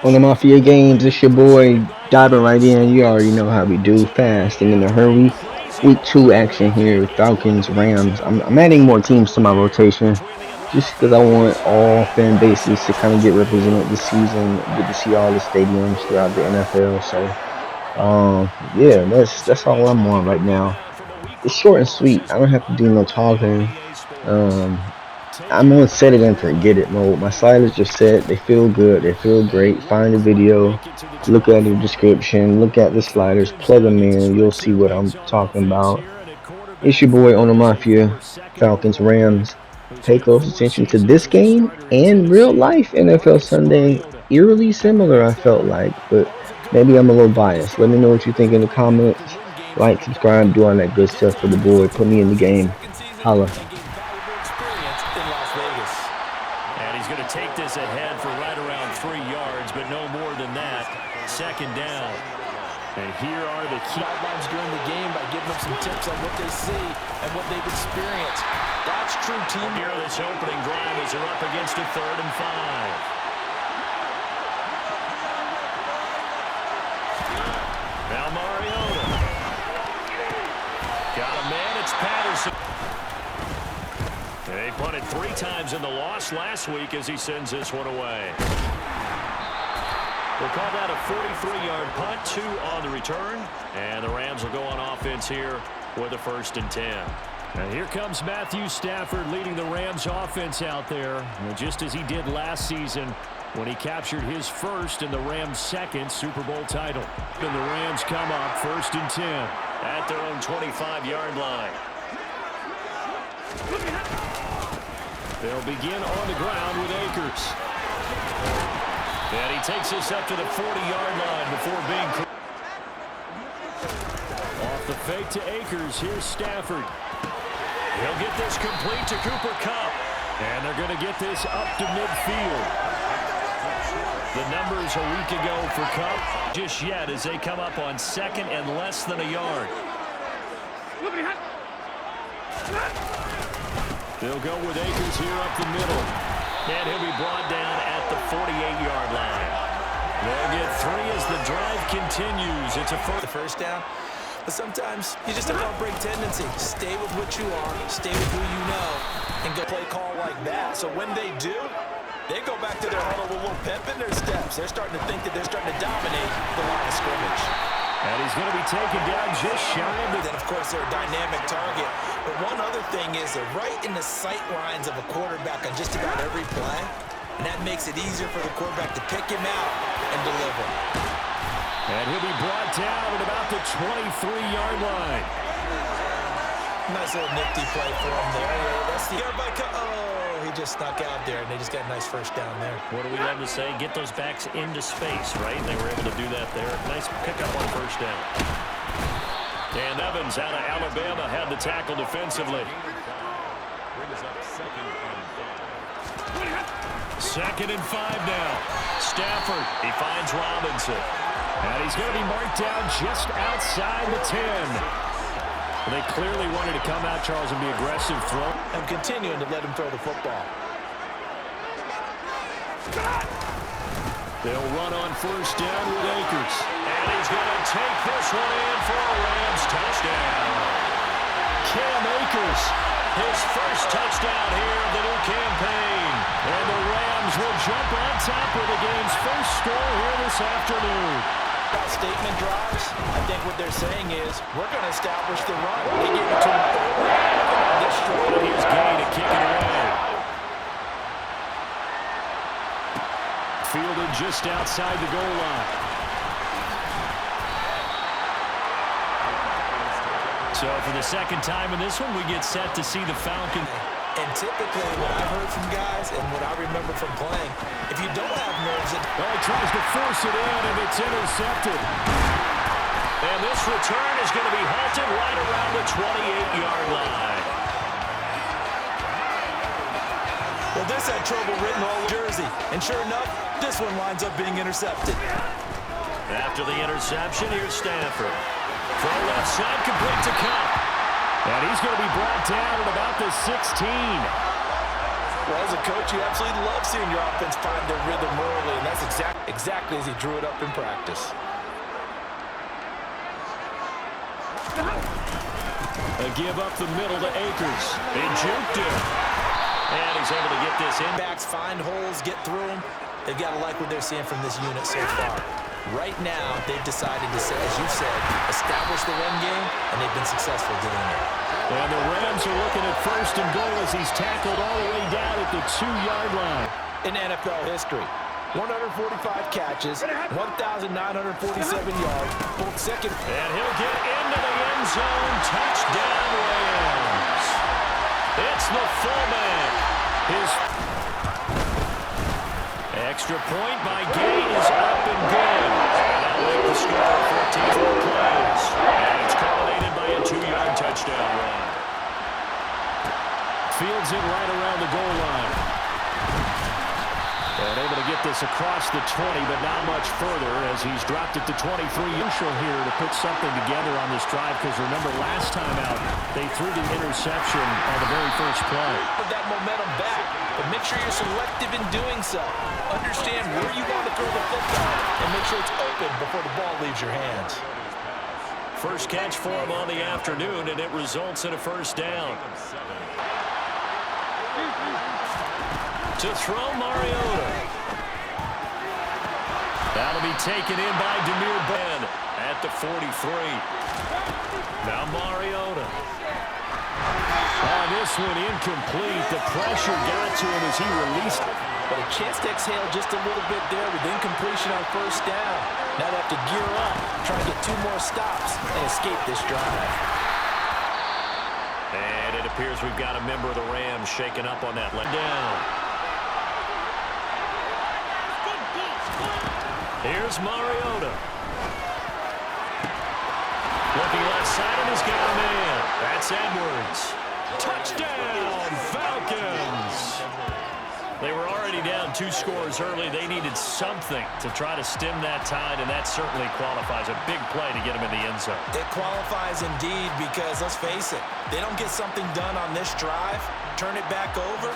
On the Mafia Games, it's your boy diving right in. You already know how we do, fast and in a hurry. Week 2 action here, Falcons, Rams. I'm adding more teams to my rotation just because I want all fan bases to kind of get represented this season. Get to see all the stadiums throughout the NFL. So, yeah, that's all I'm on right now. It's short and sweet. I don't have to do no talking. I'm on set it and forget it mode. My sliders are set. They feel good. They feel great. Find the video, look at the description, look at the sliders, plug them in. You'll see what I'm talking about. It's your boy on the Mafia, Falcons, Rams. Pay close attention to this game and real life NFL Sunday. Eerily similar, I felt like, but maybe I'm a little biased. Let me know what you think in the comments. Like, subscribe, do all that good stuff for the boy. Put me in the game. Holla. Take this ahead for right around 3 yards, but no more than that. Second down. And here are the key guidelines during the game by giving them some tips on what they see and what they've experienced. That's true team. Here this opening drive as they're up against a 3rd and 5. Now Mariota. Got a man. It's Patterson. They punted 3 times in the loss last week as he sends this one away. We'll call that a 43-yard punt, 2 on the return. And the Rams will go on offense here with a 1st and 10. And here comes Matthew Stafford leading the Rams offense out there, just as he did last season when he captured his 1st and the Rams' 2nd Super Bowl title. And the Rams come up 1st and 10 at their own 25-yard line. They'll begin on the ground with Akers. And he takes us up to the 40-yard line before being... Off the fake to Akers. Here's Stafford. He'll get this complete to Cooper Kupp. And they're going to get this up to midfield. The numbers a week ago for Kupp just yet as they come up on 2nd and less than a yard. They'll go with Akers here up the middle. And he'll be brought down at the 48-yard line. They'll get 3 as the drive continues. It's a first down. But sometimes you just have a break tendency. Stay with what you are. Stay with who you know. And go play call like that. So when they do, they go back to their huddle with a little pep in their steps. They're starting to think that they're starting to dominate the line of scrimmage. And he's going to be taken down just shy of it. Then, of course, they're a dynamic target. But one other thing is they're right in the sight lines of a quarterback on just about every play. And that makes it easier for the quarterback to pick him out and deliver. And he'll be brought down at about the 23-yard line. Nice little nifty play for him there. Yeah, that's the yard by he just snuck out there, and they just got a nice 1st down there. What do we love to say? Get those backs into space, right? And they were able to do that there. Nice pickup on 1st down. Dan Evans out of Alabama had the tackle defensively. 2nd and 5 now. Stafford, he finds Robinson. And he's going to be marked down just outside the 10. They clearly wanted to come out, Charles, and be aggressive throw. And continuing to let him throw the football. They'll run on 1st down with Akers. And he's going to take this one in for a Rams touchdown. Cam Akers, his 1st touchdown here of the new campaign. And the Rams will jump on top with the game's 1st score here this afternoon. Statement drives, I think what they're saying is, we're going to establish the run. He gave it to him. Destroyed his gain to kick it away. Fielded just outside the goal line. So for the 2nd time in this one, we get set to see the Falcons. And typically, what I've heard from guys and what I remember from playing, if you don't have nerves... he tries to force it in, and it's intercepted. And this return is going to be halted right around the 28-yard line. Well, this had trouble written all over jersey. And sure enough, this one winds up being intercepted. After the interception, here's Stafford. Throw left side, complete to Kupp. And he's going to be brought down at about the 16. Well, as a coach, you absolutely love seeing your offense find their rhythm early, and that's exactly as he drew it up in practice. A give up the middle to Akers. They juked him. And he's able to get this in. Backs find holes, get through them. They've got to like what they're seeing from this unit so far. Right now, they've decided to, as you said, establish the run game, and they've been successful doing it. And the Rams are looking at 1st and goal as he's tackled all the way down at the 2-yard line. In NFL history, 145 catches, 1,947 yards, both second. And he'll get into the end zone. Touchdown, Rams. It's the fullback. His extra point by Gay is up and good. That'll make the score 14 plays. And it's culminated by a 2-yard touchdown run. Fields it right around the goal line. And able to get this across the 20, but not much further as he's dropped it to 23. Crucial here to put something together on this drive because remember last time out, they threw the interception on the very first play. Put that momentum back, but make sure you're selective in doing so. Understand where you want to throw the football and make sure it's open before the ball leaves your hands. First catch for him on the afternoon, and it results in a first down. To throw Mariota. That'll be taken in by Demir Ben at the 43. Now Mariota. On this one, incomplete. The pressure got to him as he released it. But a chance to exhale just a little bit there with incompletion on first down. Now they have to gear up, try to get 2 more stops, and escape this drive. And it appears we've got a member of the Rams shaking up on that left down. Here's Mariota. Looking left side, and he's got a man. That's Edwards. Touchdown, Falcons! They were already down 2 scores early. They needed something to try to stem that tide, and that certainly qualifies. A big play to get them in the end zone. It qualifies indeed because, let's face it, they don't get something done on this drive, turn it back over,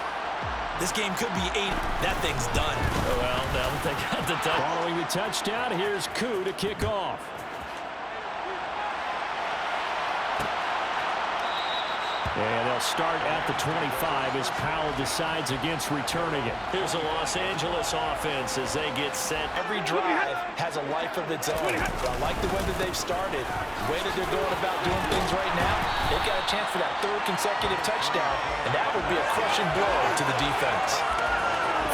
this game could be 8. That thing's done. Well, now that they got the touchdown. Following the touchdown, here's Koo to kick off. And they'll start at the 25 as Powell decides against returning it. Here's a Los Angeles offense as they get set. Every drive has a life of its own. But I like the way that they've started. The way that they're going about doing things right now, they've got a chance for that 3rd consecutive touchdown, and that would be a crushing blow to the defense.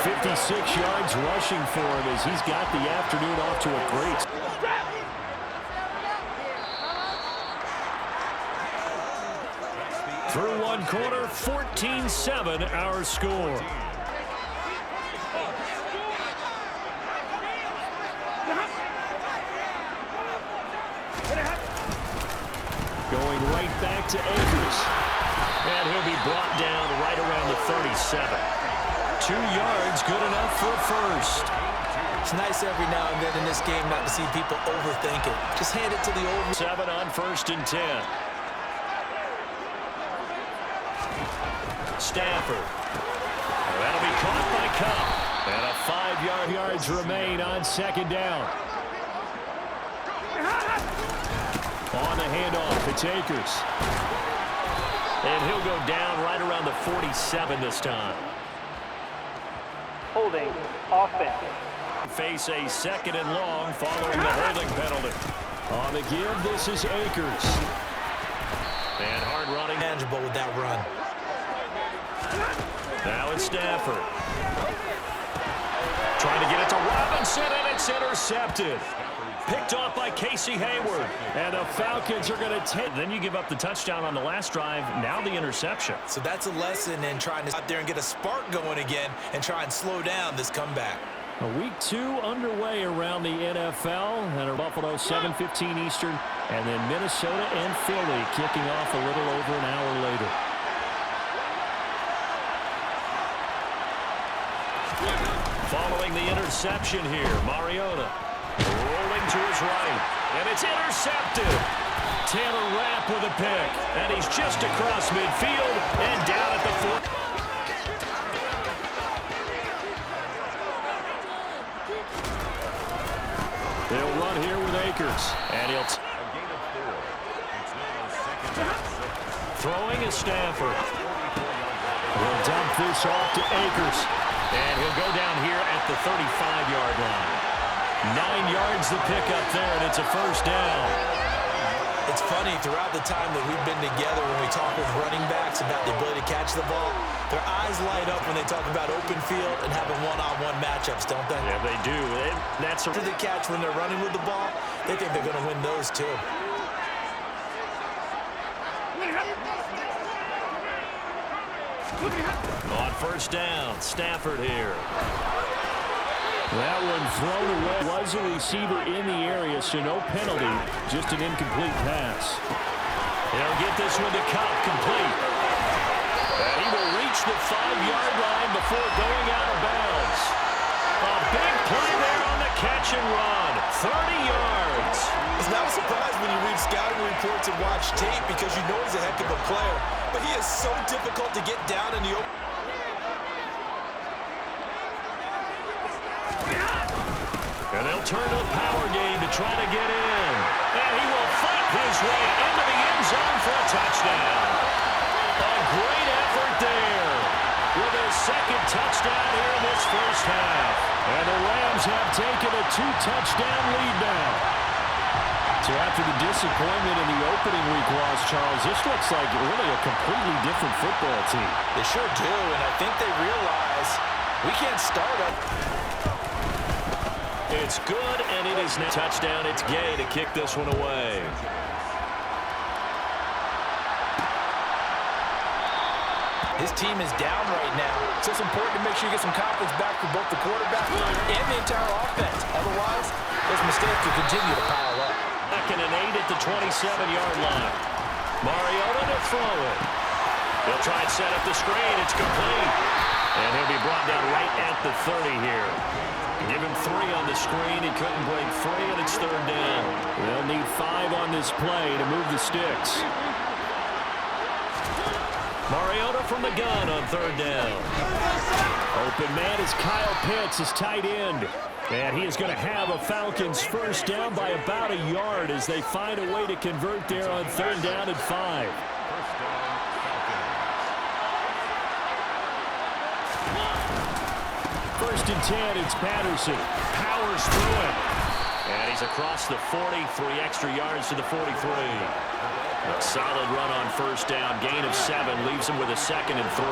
56 yards rushing for him as he's got the afternoon off to a great start. Through 1 quarter, 14-7 our score. Going right back to Akers. And he'll be brought down right around the 37. 2 yards, good enough for a first. It's nice every now and then in this game not to see people overthink it. Just hand it to the over. 7 on 1st and 10. Stafford. That'll be caught by Cup. And a 5 yards remain on 2nd down. On the handoff, it's Akers. And he'll go down right around the 47 this time. Holding offense. Face a 2nd and long following the holding penalty. On the give, this is Akers. And hard running. Manageable with that run. Now it's Stafford. Trying to get it to Robinson, and it's intercepted. Picked off by Casey Hayward. And the Falcons are going to take. Then you give up the touchdown on the last drive. Now the interception. So that's a lesson in trying to out there and get a spark going again and try and slow down this comeback. Week 2 underway around the NFL. And our Buffalo 7:15 Eastern. And then Minnesota and Philly kicking off a little over an hour later. Following the interception here, Mariota rolling to his right, and it's intercepted. Taylor Rapp with a pick, and he's just across midfield and down at the 4. They'll run here with Akers. And he'll throwing is Stafford. He'll dump this off to Akers. And he'll go down here at the 35-yard line. 9 yards to pick up there, and it's a first down. It's funny, throughout the time that we've been together, when we talk with running backs about the ability to catch the ball, their eyes light up when they talk about open field and having one-on-one matchups, don't they? Yeah, they do. That's After they catch when they're running with the ball, they think they're going to win those too. On first down, Stafford here. That one thrown away. Was a receiver in the area, so no penalty. Just an incomplete pass. He'll get this one to Cup, complete. And he will reach the 5-yard line before going out of bounds. A big play there on the catch and run. 30 yards. It's not a surprise when you read scouting reports and watch tape because you know he's a heck of a player. But he is so difficult to get down in the open. And they'll turn to the power game to try to get in. And he will fight his way into the end zone for a touchdown. A great effort there with his second touchdown here in this first half. And the Rams have taken a 2-touchdown lead now. So after the disappointment in the opening week loss, Charles, this looks like really a completely different football team. They sure do, and I think they realize we can't start up. It's good, and it is now touchdown. It's Gay to kick this one away. His team is down right now, so it's important to make sure you get some confidence back for both the quarterback and the entire offense. Otherwise, those mistakes will continue to pile up. Second and 8 at the 27-yard line. Mariota to throw it. He'll try and set up the screen. It's complete. And he'll be brought down right at the 30 here. Give him 3 on the screen. He couldn't break free, and it's third down. They'll need 5 on this play to move the sticks. Mariota from the gun on third down. Open man is Kyle Pitts, his tight end. And he is going to have a Falcons first down by about a yard as they find a way to convert there on third down and 5. First and 10, it's Patterson. Powers through it. And he's across the 40, 3 extra yards to the 43. A solid run on first down. Gain of 7 leaves him with a second and 3.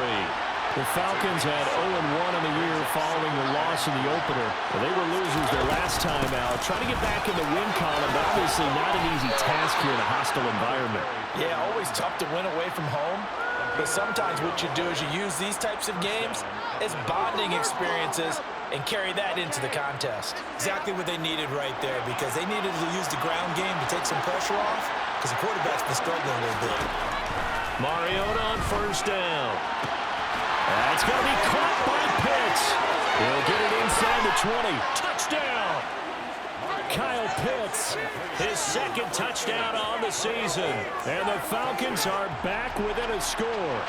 The Falcons had 0-1 in the year following the loss in the opener. They were losers their last time out. Trying to get back in the win column, but obviously not an easy task here in a hostile environment. Yeah, always tough to win away from home. But sometimes what you do is you use these types of games as bonding experiences and carry that into the contest. Exactly what they needed right there, because they needed to use the ground game to take some pressure off, because the quarterback's been struggling a little bit. Mariota on first down. That's going to be caught by Pitts. He'll get it inside the 20. Touchdown! Kyle Pitts, his second touchdown on the season. And the Falcons are back within a score.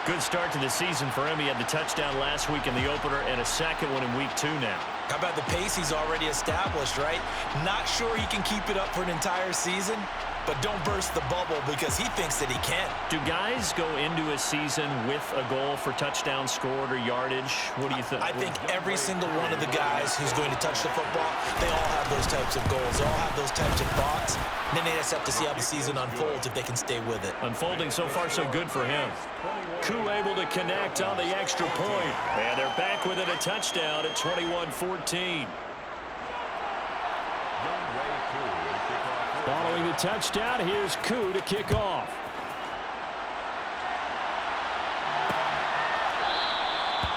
Good start to the season for him. He had the touchdown last week in the opener and a second one in week 2 now. How about the pace he's already established, right? Not sure he can keep it up for an entire season, but don't burst the bubble because he thinks that he can. Do guys go into a season with a goal for touchdown scored or yardage? What do you think? I think every single one of the guys who's going to touch the football, they all have those types of goals. They all have those types of thoughts. And then they just have to see how the season unfolds if they can stay with it. Unfolding so far so good for him. Koo able to connect on the extra point. And they're back within a touchdown at 21-14. Following the touchdown, here's Koo to kick off.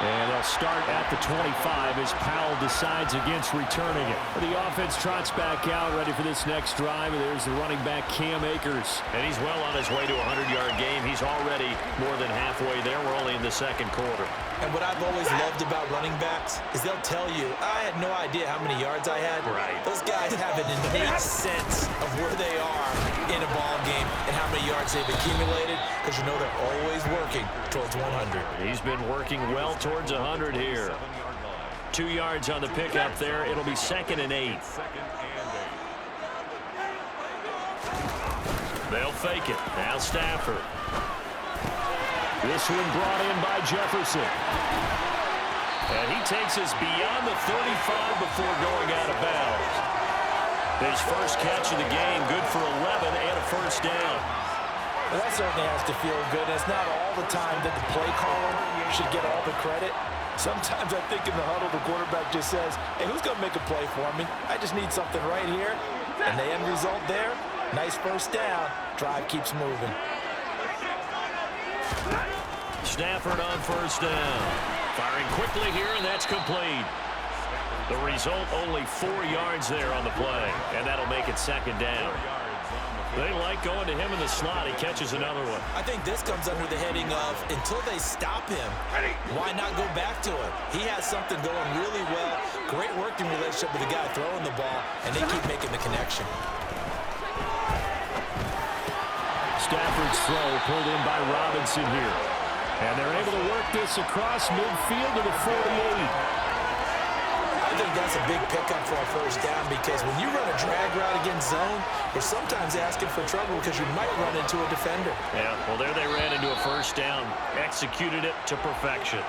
And they'll start at the 25 as Powell decides against returning it. The offense trots back out, ready for this next drive. And there's the running back, Cam Akers. And he's well on his way to a 100-yard game. He's already more than halfway there. We're only in the second quarter. And what I've always loved about running backs is they'll tell you, I had no idea how many yards I had. Right. Those guys have an innate sense of where they are in a ball game and how many yards they've accumulated, because you know they're always working towards 100. He's been working well towards 100 here. 2 yards on the pickup there. It'll be 2nd and 8. They'll fake it. Now Stafford. This one brought in by Jefferson. And he takes us beyond the 35 before going out of bounds. His first catch of the game, good for 11 and a first down. Well, that certainly has to feel good. It's not all the time that the play caller should get all the credit. Sometimes I think in the huddle, the quarterback just says, hey, who's going to make a play for me? I just need something right here. And the end result there, nice first down. Drive keeps moving. Stafford on first down. Firing quickly here, and that's complete. The result, only 4 yards there on the play, and that'll make it 2nd down. They like going to him in the slot. He catches another one. I think this comes under the heading of until they stop him, why not go back to him? He has something going really well. Great working relationship with the guy throwing the ball, and they keep making the connection. Stafford's throw pulled in by Robinson here. And they're able to work this across midfield to the 48. I think that's a big pickup for a first down because when you run a drag route against zone, you're sometimes asking for trouble because you might run into a defender. Yeah, well, there they ran into a first down. Executed it to perfection.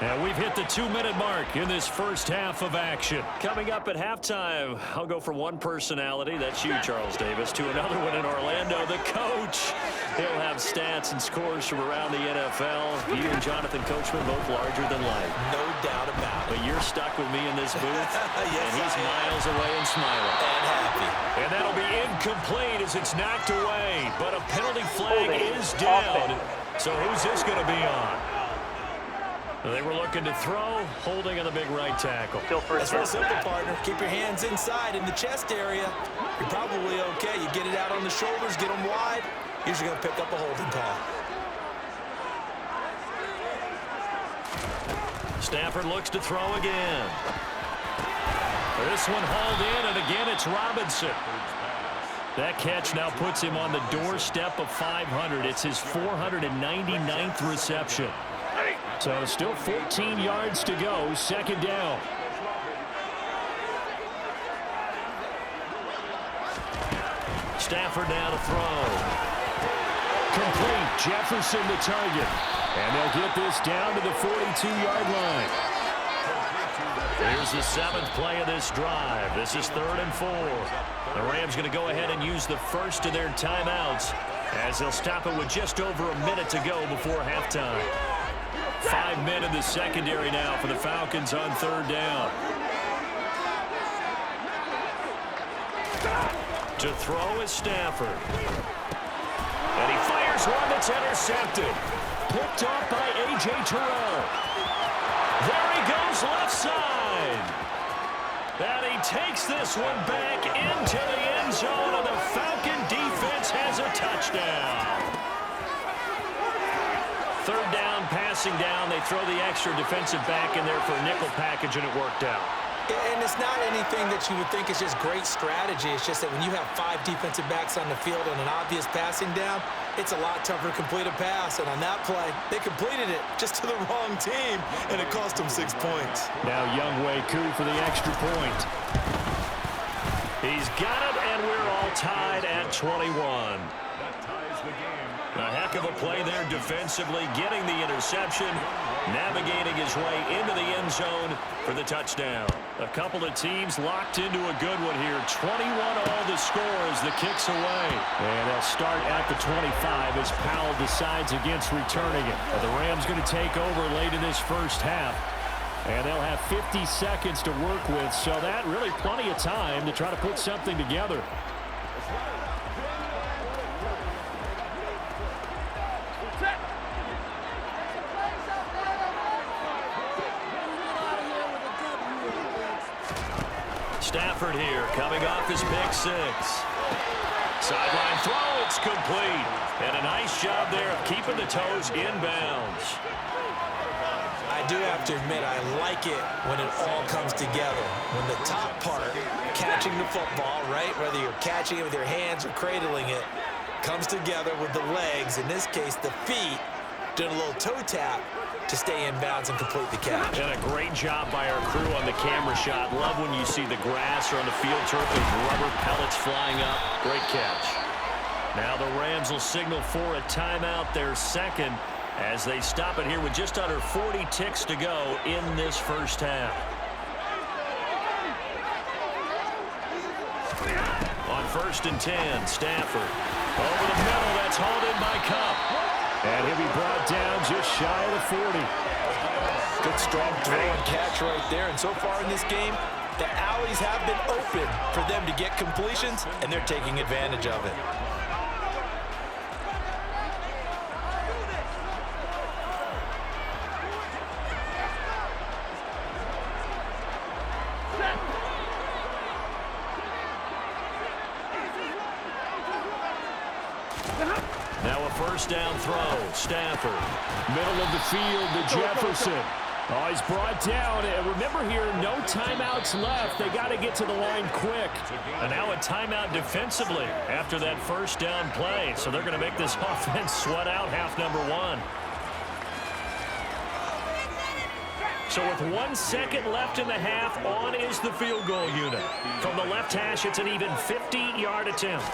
And we've hit the 2-minute mark in this first half of action. Coming up at halftime, I'll go from one personality, that's you, Charles Davis, to another one in Orlando, the coach. He'll have stats and scores from around the NFL. You and Jonathan Coachman, both larger than life. No doubt about it. But you're stuck with me in this booth, yes, and he's miles away and smiling. And happy. And that'll be incomplete as it's knocked away. But a penalty flag is down. So who's this going to be on? They were looking to throw, holding on the big right tackle. That's real simple, partner. Keep your hands inside in the chest area. You're probably okay. You get it out on the shoulders, get them wide. Usually going to pick up a holding call. Stafford looks to throw again. This one hauled in, and again it's Robinson. That catch now puts him on the doorstep of 500. It's his 499th reception. So still 14 yards to go, 2nd down. Stafford now to throw. Complete. Jefferson the target. And they'll get this down to the 42-yard line. Here's the 7th play of this drive. This is 3rd and 4. The Rams going to go ahead and use the first of their timeouts as they'll stop it with just over a minute to go before halftime. 5 men in the secondary now for the Falcons on 3rd down. To throw is Stafford. And he fires one that's intercepted. Picked off by A.J. Terrell. There he goes left side. And he takes this one back into the end zone, and the Falcon defense has a touchdown. 3rd down, passing down. They throw the extra defensive back in there for a nickel package, and it worked out. And it's not anything that you would think is just great strategy. It's just that when you have 5 defensive backs on the field and an obvious passing down, it's a lot tougher to complete a pass. And on that play, they completed it just to the wrong team, and it cost them 6 points. Now Younghoe Koo for the extra point. He's got it, and we're all tied at 21. A heck of a play there defensively, getting the interception, navigating his way into the end zone for the touchdown. A couple of teams locked into a good one here. 21 all the score as the kick's away. And they'll start at the 25 as Powell decides against returning it. The Rams going to take over late in this first half. And they'll have 50 seconds to work with, so that really plenty of time to try to put something together. Stafford here, coming off his pick 6. Sideline throw, it's complete. And a nice job there of keeping the toes inbounds. I do have to admit, I like it when it all comes together. When the top part, catching the football, right, whether you're catching it with your hands or cradling it, comes together with the legs, in this case the feet, doing a little toe tap. to stay in bounds and complete the catch. And a great job by our crew on the camera shot. Love when you see the grass or on the field turf with rubber pellets flying up. Great catch. Now the Rams will signal for a timeout, their second, as they stop it here with just under 40 ticks to go in this first half. On 1st and 10, Stafford. Over the middle, that's hauled in by Cup. And he'll be brought down just shy of the 40. Good strong throw and catch right there. And so far in this game, the alleys have been open for them to get completions, and they're taking advantage of it. Now a first down throw. Stafford. Middle of the field to Jefferson. Oh, he's brought down. And remember here, no timeouts left. They got to get to the line quick. And now a timeout defensively after that first down play. So they're going to make this offense sweat out half number one. So with 1 second left in the half, on is the field goal unit. From the left hash, it's an even 50-yard attempt.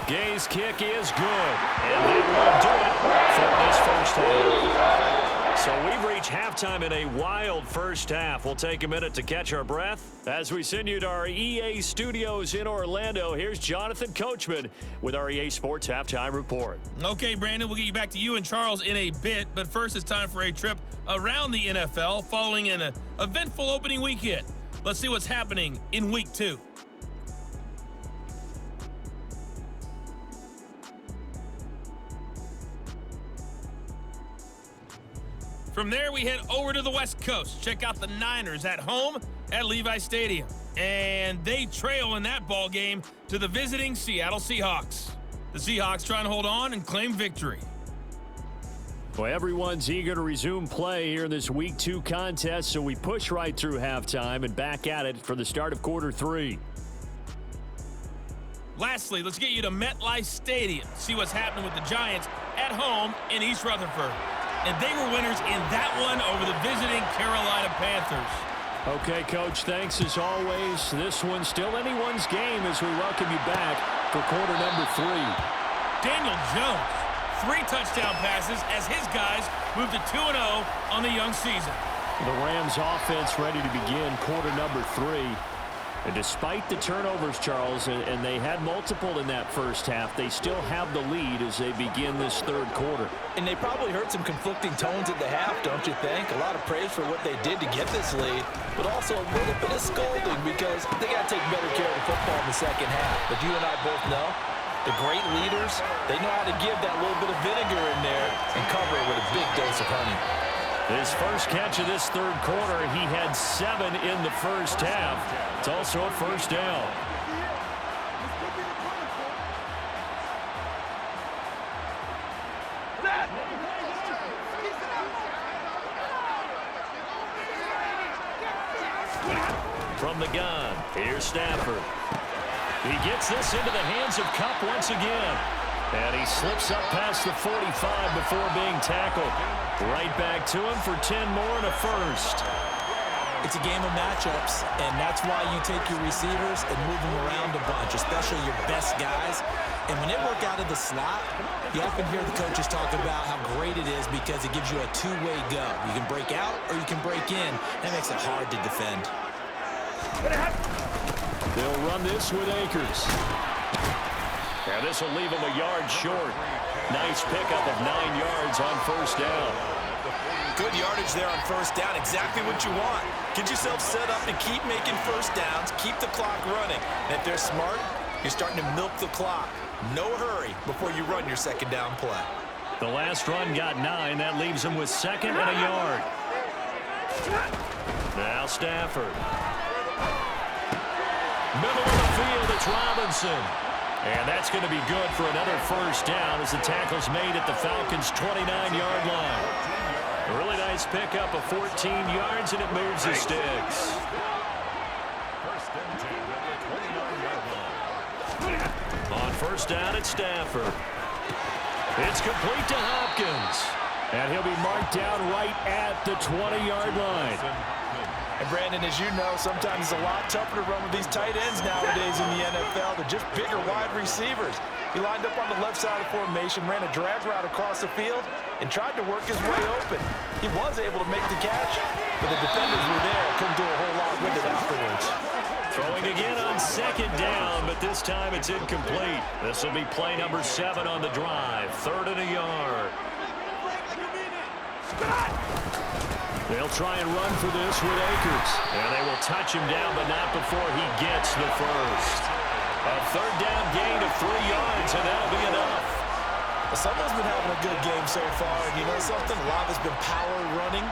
Gay's kick is good, and they will do it for this first half. So we've reached halftime in a wild first half. We'll take a minute to catch our breath as we send you to our EA studios in Orlando. Here's Jonathan Coachman with our EA Sports Halftime Report. Okay, Brandon, we'll get you back to you and Charles in a bit, but first it's time for a trip around the NFL following an eventful opening weekend. Let's see what's happening in Week 2. From there, we head over to the West Coast. Check out the Niners at home at Levi Stadium. And they trail in that ball game to the visiting Seattle Seahawks. The Seahawks trying to hold on and claim victory. Well, everyone's eager to resume play here in this Week 2 contest, so we push right through halftime and back at it for the start of quarter 3. Lastly, let's get you to MetLife Stadium. See what's happening with the Giants at home in East Rutherford. And they were winners in that one over the visiting Carolina Panthers. Okay, Coach, thanks as always. This one's still anyone's game as we welcome you back for quarter number 3. Daniel Jones, 3 touchdown passes as his guys move to 2-0 on the young season. The Rams offense ready to begin quarter number 3. And despite the turnovers, Charles, and they had multiple in that first half, they still have the lead as they begin this third quarter. And they probably heard some conflicting tones at the half, don't you think? A lot of praise for what they did to get this lead, but also a little bit of scolding because they got to take better care of the football in the second half. But you and I both know the great leaders, they know how to give that little bit of vinegar in there and cover it with a big dose of honey. His first catch of this third quarter, he had 7 in the first half. It's also a first down. From the gun, here's Stafford. He gets this into the hands of Cup once again. And he slips up past the 45 before being tackled. Right back to him for 10 more and a first. It's a game of matchups, and that's why you take your receivers and move them around a bunch, especially your best guys. And when they work out of the slot, you often hear the coaches talk about how great it is because it gives you a two-way go. You can break out or you can break in. That makes it hard to defend. They'll run this with Akers. And this will leave him a yard short. Nice pickup of 9 yards on first down. Good yardage there on first down. Exactly what you want. Get yourself set up and keep making first downs. Keep the clock running. And if they're smart, you're starting to milk the clock. No hurry before you run your second down play. The last run got 9. That leaves him with 2nd and a yard. Now Stafford. Middle of the field, it's Robinson. And that's going to be good for another first down as the tackle's made at the Falcons' 29-yard line. A really nice pickup of 14 yards, and it moves the sticks. On first down, it's Stafford. It's complete to Hopkins. And he'll be marked down right at the 20-yard line. And Brandon, as you know, sometimes it's a lot tougher to run with these tight ends nowadays in the NFL. They're just bigger wide receivers. He lined up on the left side of the formation, ran a drag route across the field, and tried to work his way open. He was able to make the catch, but the defenders were there. Couldn't do a whole lot with it afterwards. Throwing again on second down, but this time it's incomplete. This will be play number 7 on the drive. 3rd and a yard. They'll try and run for this with Akers. And they will touch him down, but not before he gets the first. A 3rd down gain of 3 yards, and that'll be enough. Well, someone's been having a good game so far, and you know something? A lot has been power running.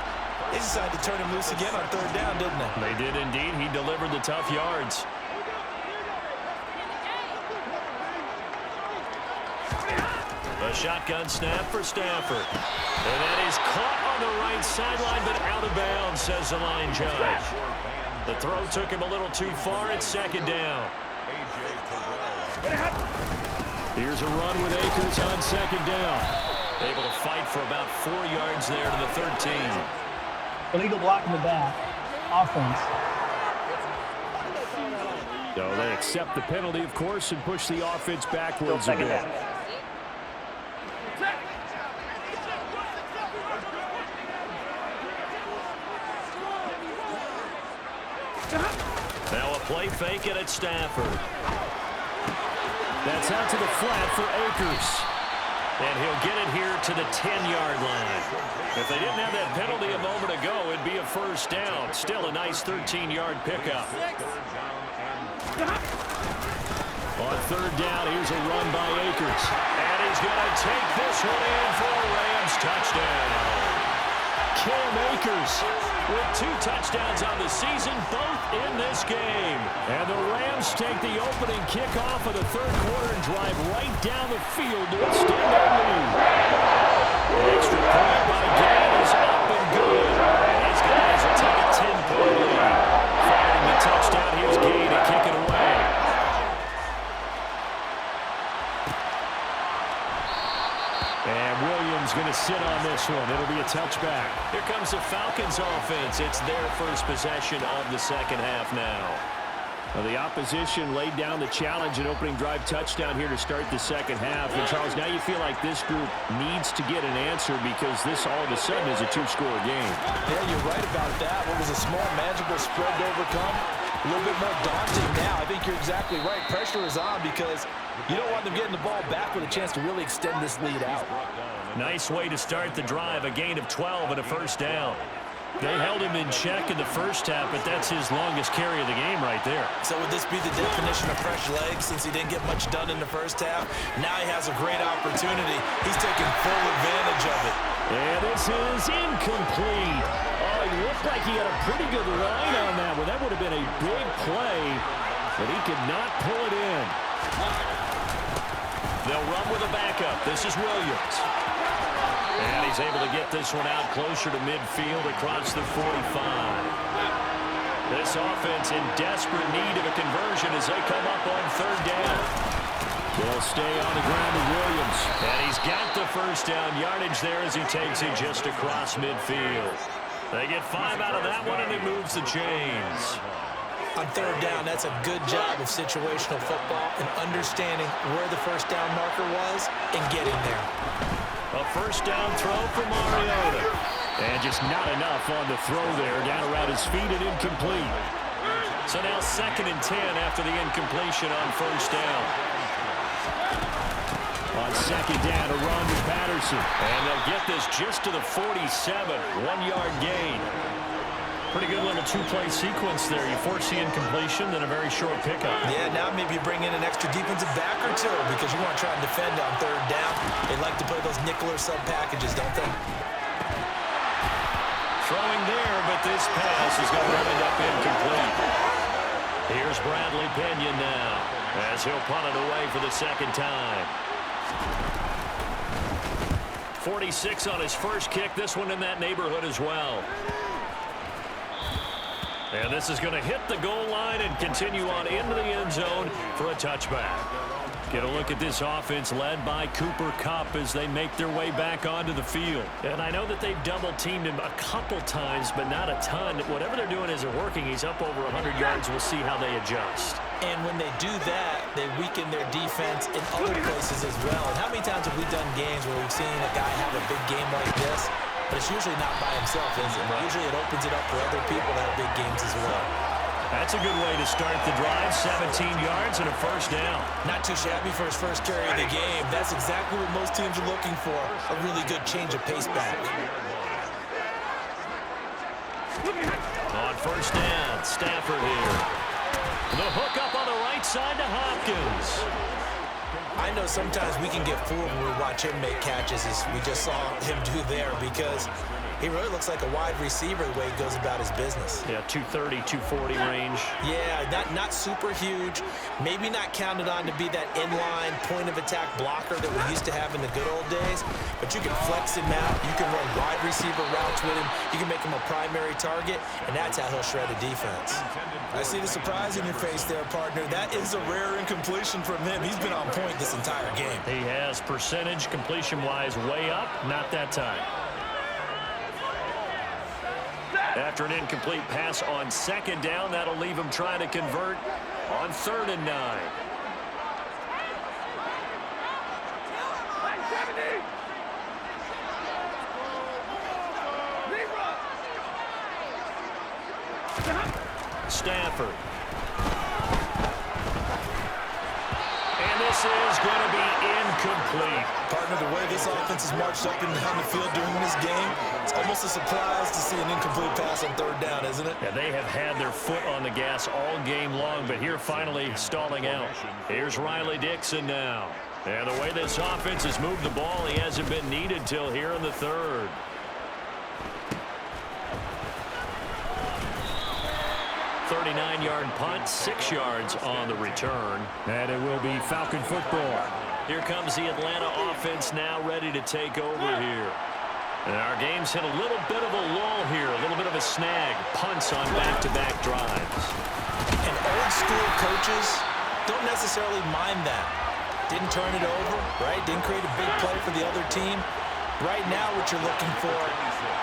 They decided to turn him loose again on 3rd down, didn't they? They did indeed. He delivered the tough yards. A shotgun snap for Stafford. And that is caught on the right sideline, but out of bounds, says the line judge. The throw took him a little too far at 2nd down. Here's a run with Akers on 2nd down. Able to fight for about 4 yards there to the 13. Illegal block in the back. Offense. So they accept the penalty, of course, and push the offense backwards a bit. Now a play fake it at Stafford. That's out to the flat for Akers. And he'll get it here to the 10-yard line. If they didn't have that penalty a moment ago, it'd be a 1st down. Still a nice 13-yard pickup. On 3rd down, here's a run by Akers. And he's going to take this one in for a Rams touchdown. Cam Akers with 2 touchdowns on the season, both in this game. And the Rams take the opening kickoff of the 3rd quarter and drive right down the field to extend their lead. The extra point by Gay is up and good. And these guys will take a 10-point lead. Firing the touchdown, here's Gay to kick it away. And Williams going to sit on this one. It'll be a touchback. Here comes the Falcons offense. It's their first possession of the 2nd half now. Well, the opposition laid down the challenge and opening drive touchdown here to start the 2nd half. And, Charles, now you feel like this group needs to get an answer because this all of a sudden is a 2-score game. Yeah, you're right about that. What was a small, manageable spread to overcome? A little bit more daunting now. I think you're exactly right. Pressure is on because you don't want them getting the ball back with a chance to really extend this lead out. Nice way to start the drive. A gain of 12 and a 1st down. They held him in check in the 1st half, but that's his longest carry of the game right there. So would this be the definition of fresh legs since he didn't get much done in the 1st half? Now he has a great opportunity. He's taking full advantage of it. And this is incomplete. Oh, he looked like he had a pretty good line on that one. That would have been a big play, but he could not pull it in. They'll run with a backup. This is Williams. And he's able to get this one out closer to midfield across the 45. This offense in desperate need of a conversion as they come up on 3rd down. They'll stay on the ground with Williams. And he's got the 1st down yardage there as he takes it just across midfield. They get 5 out of that one, and it moves the chains. On 3rd down, that's a good job of situational football and understanding where the 1st down marker was and getting there. A 1st down throw for Mariota. And just not enough on the throw there. Down around his feet and incomplete. So now 2nd and 10 after the incompletion on 1st down. On 2nd down, a run with Patterson. And they'll get this just to the 47. 1-yard gain. Pretty good little 2-play sequence there. You force the incompletion, then a very short pickup. Yeah, now maybe you bring in an extra defensive back or 2 because you want to try and defend on 3rd down. They like to play those nickel or sub packages, don't they? Throwing there, but this pass is going to end up incomplete. Here's Bradley Pinion now as he'll punt it away for the 2nd time. 46 on his first kick. This one in that neighborhood as well. And this is going to hit the goal line and continue on into the end zone for a touchback. Get a look at this offense led by Cooper Kupp as they make their way back onto the field. And I know that they've double-teamed him a couple times, but not a ton. Whatever they're doing isn't working. He's up over 100 yards. We'll see how they adjust. And when they do that, they weaken their defense in other places as well. And how many times have we done games where we've seen a guy have a big game like this, but it's usually not by himself, is it? Usually it opens it up for other people to have big games as well. That's a good way to start the drive. 17 yards and a first down. Not too shabby for his first carry of the game. That's exactly what most teams are looking for, a really good change of pace back. On first down, Stafford here. The hook up on the right side to Hopkins. I know sometimes we can get fooled when we watch him make catches, as we just saw him do there, because he really looks like a wide receiver the way he goes about his business. Yeah, 230, 240 range. Yeah, not super huge. Maybe not counted on to be that inline point-of-attack blocker that we used to have in the good old days, but you can flex him out. You can run wide receiver routes with him. You can make him a primary target, and that's how he'll shred a defense. I see the surprise in your face there, partner. That is a rare incompletion from him. He's been on point this entire game. He has percentage completion-wise way up, not that time. After an incomplete pass on second down, that'll leave him trying to convert on 3rd and 9. Stafford. And this is going to be incomplete. Partner, the way this offense has marched up and down the field during this game, it's almost a surprise to see an incomplete pass on 3rd down, isn't it? Yeah, they have had their foot on the gas all game long, but here finally stalling out. Here's Riley Dixon now. And the way this offense has moved the ball, he hasn't been needed till here in the 3rd. Yard punt, 6 yards on the return. And it will be Falcon football. Here comes the Atlanta offense now ready to take over here. And our game's hit a little bit of a lull here, a little bit of a snag. Punts on back-to-back drives. And old-school coaches don't necessarily mind that. Didn't turn it over, right? Didn't create a big play for the other team. Right now what you're looking for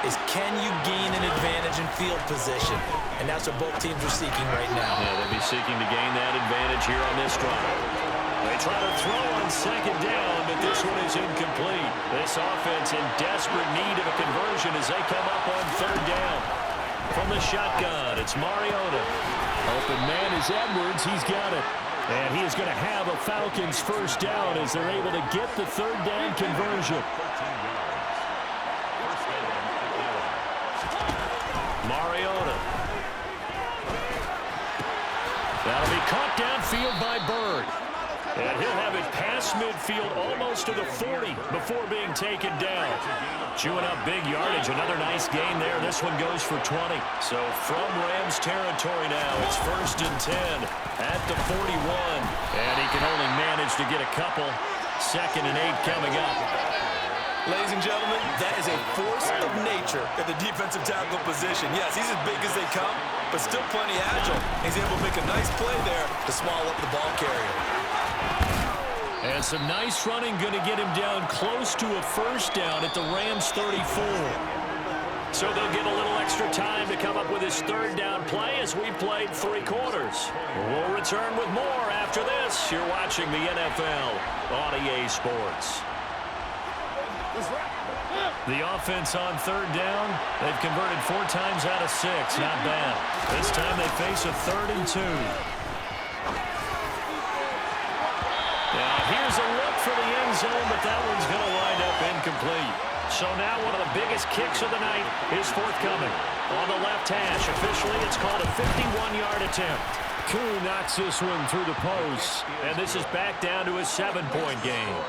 is, can you gain an advantage in field position? And that's what both teams are seeking right now. Yeah, they'll be seeking to gain that advantage here on this drive. They try to throw on second down, but this one is incomplete. This offense in desperate need of a conversion as they come up on 3rd down. From the shotgun, it's Mariota. Open man is Edwards. He's got it. And he is going to have a Falcons first down as they're able to get the 3rd down conversion. Mariota. That'll be caught downfield by Bird. And he'll have it past midfield almost to the 40 before being taken down. Chewing up big yardage. Another nice gain there. This one goes for 20. So from Rams territory now, it's 1st and 10 at the 41. And he can only manage to get a couple. 2nd and 8 coming up. Ladies and gentlemen, that is a force of nature at the defensive tackle position. Yes, he's as big as they come, but still plenty agile. He's able to make a nice play there to swallow up the ball carrier. And some nice running going to get him down close to a first down at the Rams 34. So they'll get a little extra time to come up with his 3rd down play as we played 3 quarters. We'll return with more after this. You're watching the NFL on EA Sports. The offense on 3rd down, they've converted 4 times out of 6. Not bad. This time they face a 3rd and 2. Now here's a look for the end zone, but that one's going to wind up incomplete. So now one of the biggest kicks of the night is forthcoming. On the left hash, officially it's called a 51-yard attempt. Koo knocks this one through the post, and this is back down to a 7-point game.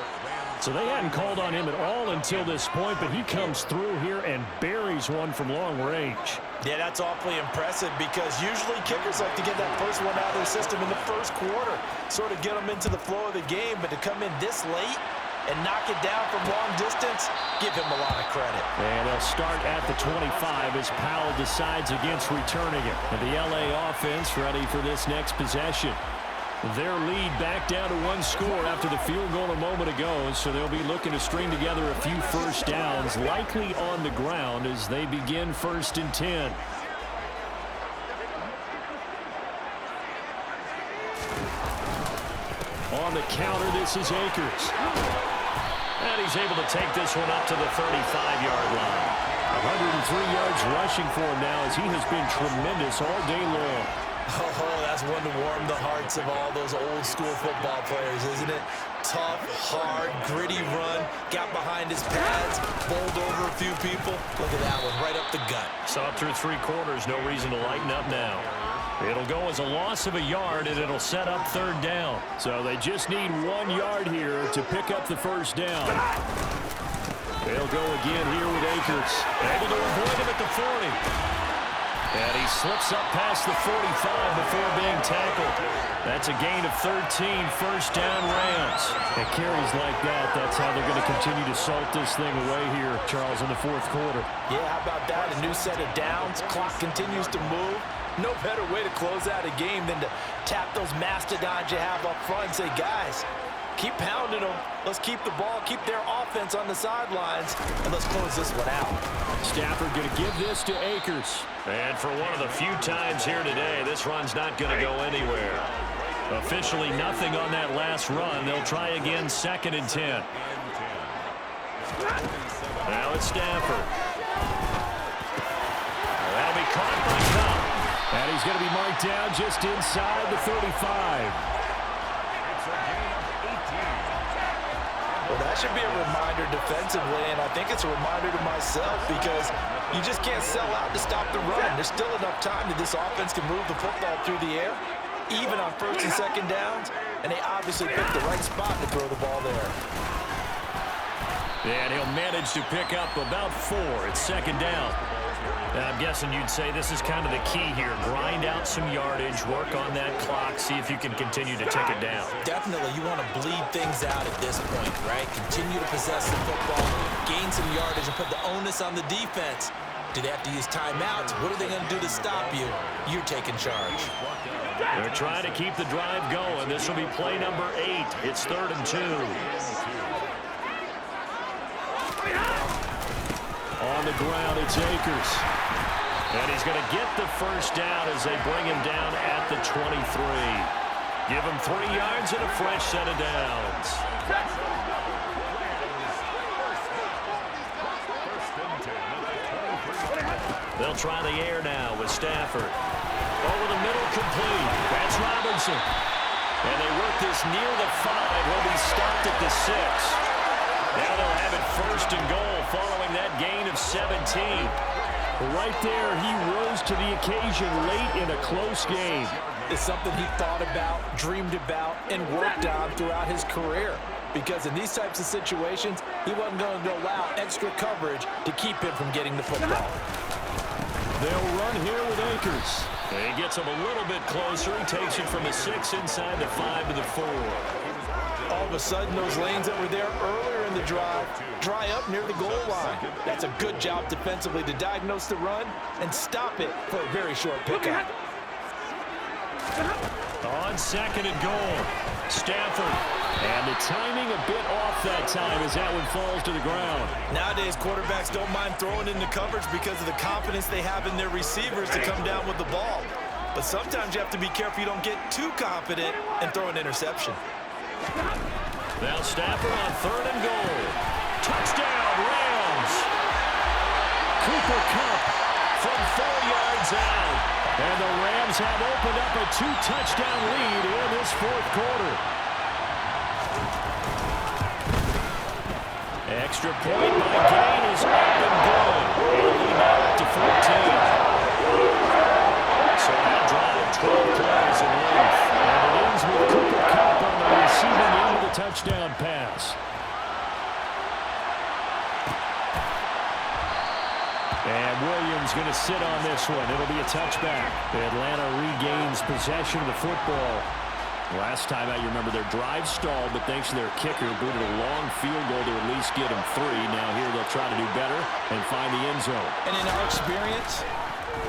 So they hadn't called on him at all until this point, but he comes through here and buries one from long range. Yeah, that's awfully impressive because usually kickers like to get that first one out of their system in the first quarter, sort of get them into the flow of the game, but to come in this late and knock it down from long distance, give him a lot of credit. And they'll start at the 25 as Powell decides against returning it. And the LA offense ready for this next possession. Their lead back down to 1 score after the field goal a moment ago, so they'll be looking to string together a few first downs, likely on the ground as they begin 1st and 10. On the counter, this is Akers. And he's able to take this one up to the 35-yard line. 103 yards rushing for him now as he has been tremendous all day long. Oh, that's one to warm the hearts of all those old school football players, isn't it? Tough, hard, gritty run, got behind his pads, bowled over a few people. Look at that one, right up the gut. Saw it through 3 quarters, no reason to lighten up now. It'll go as a loss of a yard, and it'll set up 3rd down. So they just need 1 yard here to pick up the 1st down. They'll go again here with Akers. Able to avoid him at the 40. And he slips up past the 45 before being tackled. That's a gain of 13, 1st down Rams. And carries like that, that's how they're going to continue to salt this thing away here, Charles, in the 4th quarter. Yeah, how about that? A new set of downs. Clock continues to move. No better way to close out a game than to tap those mastodons you have up front and say, guys, keep pounding them. Let's keep the ball, keep their offense on the sidelines, and let's close this one out. Stafford going to give this to Akers. And for one of the few times here today, this run's not going to go anywhere. Officially nothing on that last run. They'll try again 2nd and 10. Now it's Stafford. That'll be caught by Cup. And he's going to be marked down just inside the 35. Well, that should be a reminder defensively, and I think it's a reminder to myself because you just can't sell out to stop the run. There's still enough time that this offense can move the football through the air, even on 1st and 2nd downs, and they obviously picked the right spot to throw the ball there. And he'll manage to pick up about 4 at 2nd down. Now, I'm guessing you'd say this is kind of the key here. Grind out some yardage, work on that clock, see if you can continue to tick it down. Definitely, you want to bleed things out at this point, right? Continue to possess the football, gain some yardage, and put the onus on the defense. Do they have to use timeouts? What are they going to do to stop you? You're taking charge. They're trying to keep the drive going. This will be play number 8. It's 3rd and 2. On the ground, it's Akers. And he's going to get the 1st down as they bring him down at the 23. Give him 3 yards and a fresh set of downs. They'll try the air now with Stafford. Over the middle, complete. That's Robinson. And they work this near the 5. He'll be stopped at the 6. Now they'll have it 1st and goal following that gain of 17. Right there, he rose to the occasion late in a close game. It's something he thought about, dreamed about, and worked on throughout his career. Because in these types of situations, he wasn't going to allow extra coverage to keep him from getting the football. They'll run here with Akers. And he gets him a little bit closer. He takes it from the 6 inside the 5 to the 4. All of a sudden, those lanes that were there earlier in the drive dry up near the goal line. That's a good job defensively to diagnose the run and stop it for a very short pickup. On 2nd and goal, Stafford. And the timing a bit off that time as that one falls to the ground. Nowadays, quarterbacks don't mind throwing into coverage because of the confidence they have in their receivers to come down with the ball. But sometimes you have to be careful you don't get too confident and throw an interception. Now Stafford on 3rd and goal. Touchdown, Rams. Cooper Kupp from 4 yards out. And the Rams have opened up a 2-touchdown lead in this 4th quarter. Extra point by Gain is up and good. And lead now up to 14. So that drive, 12 plays in length. And it ends with Cooper Kupp on the receiving end of the touchdown pass. And Williams going to sit on this one. It'll be a touchback. Atlanta regains possession of the football. Last time out, you remember their drive stalled, but thanks to their kicker, booted a long field goal to at least get them 3. Now here they'll try to do better and find the end zone. And in our experience,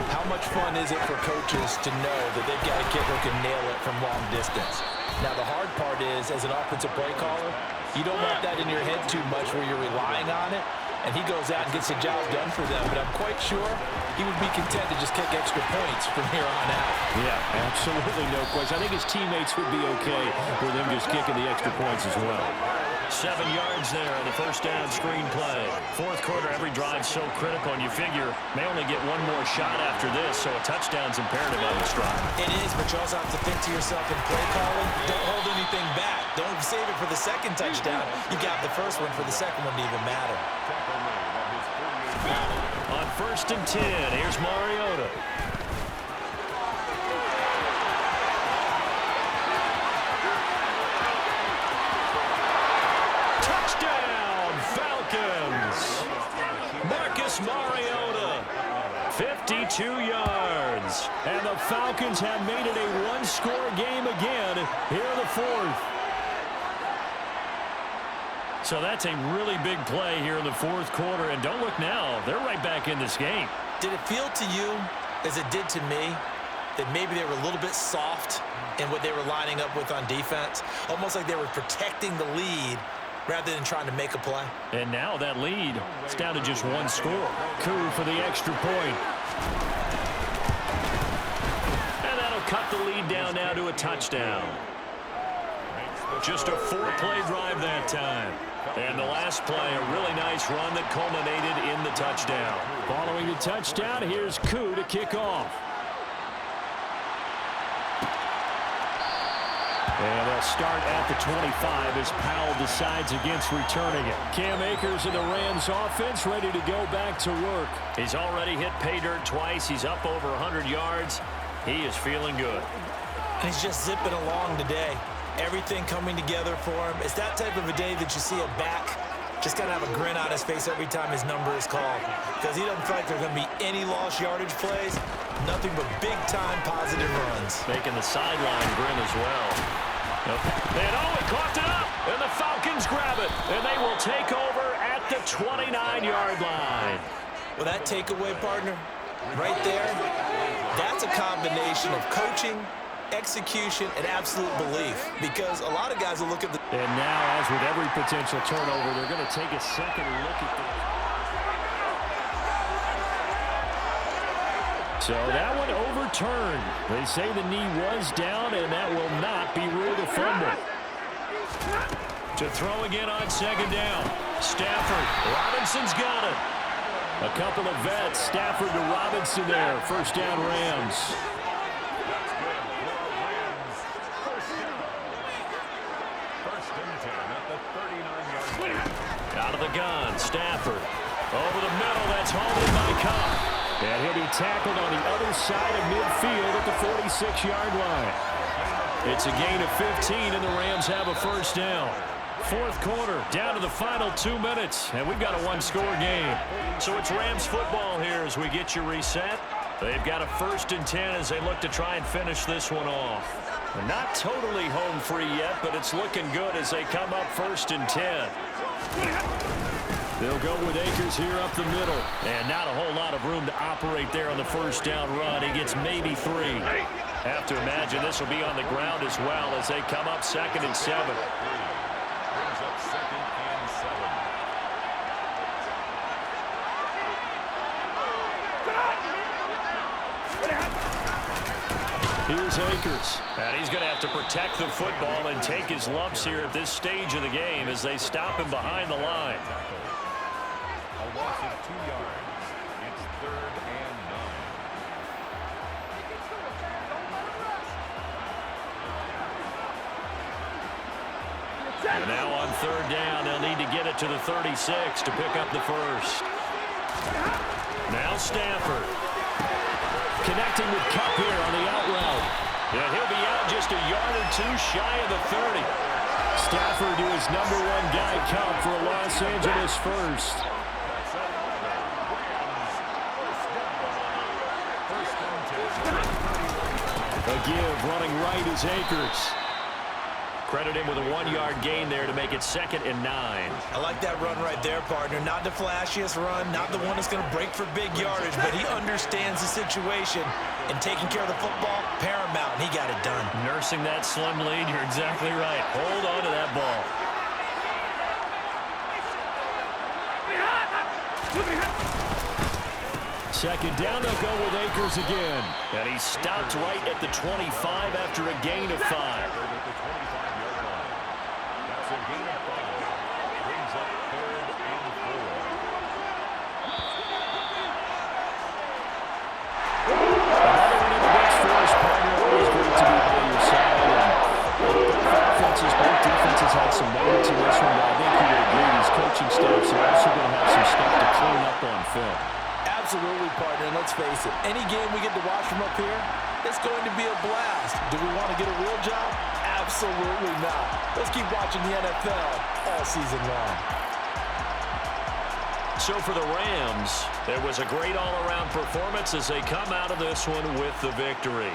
how much fun is it for coaches to know that they've got a kicker who can nail it from long distance? Now, the hard part is, as an offensive play caller, you don't want that in your head too much where you're relying on it, and he goes out and gets the job done for them. But I'm quite sure he would be content to just kick extra points from here on out. Yeah, absolutely no question. I think his teammates would be okay with him just kicking the extra points as well. 7 yards there on the first down screen play. Fourth quarter, every drive's so critical, and you figure may only get one more shot after this, so a touchdown's imperative on this drive. It is, but you also have to think to yourself in play calling, don't hold anything back. Don't save it for the second touchdown. You got the first one for the second one to even matter. On 1st and 10, here's Mariota. Mariota, 52 yards. And the Falcons have made it a one-score game again here in the fourth. So that's a really big play here in the fourth quarter. And don't look now, they're right back in this game. Did it feel to you, as it did to me, that maybe they were a little bit soft in what they were lining up with on defense? Almost like they were protecting the lead rather than trying to make a play. And now that lead, it's down to just one score. Coup for the extra point. And that'll cut the lead down now to a touchdown. Just a 4-play drive that time. And the last play, a really nice run that culminated in the touchdown. Following the touchdown, here's Coup to kick off. And they'll start at the 25 as Powell decides against returning it. Cam Akers in the Rams offense ready to go back to work. He's already hit pay dirt twice. He's up over 100 yards. He is feeling good. And he's just zipping along today. Everything coming together for him. It's that type of a day that you see a back just kind of have a grin on his face every time his number is called. Because he doesn't feel like there's going to be any lost yardage plays. Nothing but big-time positive runs. Making the sideline grin as well. And he caught it up, and the Falcons grab it, and they will take over at the 29-yard line. Well, that takeaway, partner, right there, that's a combination of coaching, execution, and absolute belief. Because a lot of guys will look at the... And now, as with every potential turnover, they're going to take a second look at this. So that one overturned. They say the knee was down, and that will not be ruled a fumble. To throw again on second down. Stafford. Robinson's got it. A couple of vets. Stafford to Robinson there. First down, Rams. Out of the gun. Stafford. Over the middle. That's halted by Cobb. And he'll be tackled on the other side of midfield at the 46-yard line. It's a gain of 15, and the Rams have a first down. Fourth quarter, down to the final 2 minutes, and we've got a one-score game. So it's Rams football here as we get you reset. They've got a 1st and 10 as they look to try and finish this one off. They're not totally home free yet, but it's looking good as they come up 1st and 10. They'll go with Akers here up the middle. And not a whole lot of room to operate there on the first down run. He gets maybe 3. Have to imagine this will be on the ground as well as they come up 2nd and 7. Here's Akers. And he's going to have to protect the football and take his lumps here at this stage of the game as they stop him behind the line. A loss of 2 yards. It's 3rd and 9. And now on 3rd down, they'll need to get it to the 36 to pick up the first. Now Stafford. Connecting with Kupp here on the out route. And he'll be out just a yard or 2 shy of the 30. Stafford to his number 1 guy, Kupp, for a Los Angeles first. A give running right is Akers. Credit him with a 1-yard gain there to make it 2nd and 9. I like that run right there, partner. Not the flashiest run, not the one that's going to break for big yardage, but he understands the situation, and taking care of the football, paramount, and he got it done. Nursing that slim lead, you're exactly right. Hold on to that ball. Second down, they'll go with Akers again. And he stopped right at the 25 after a gain of 5. That's a gain of 5. Brings up 3rd and 4. Another one in the books for his partner. Always great to be by your side. And both defenses had some moments in this one, but I think you would agree these coaching staffs are also going to have some stuff to clean up on film. Absolutely, partner, and let's face it, any game we get to watch from up here, it's going to be a blast. Do we want to get a real job? Absolutely not. Let's keep watching the NFL all season long. So for the Rams, it was a great all-around performance as they come out of this one with the victory.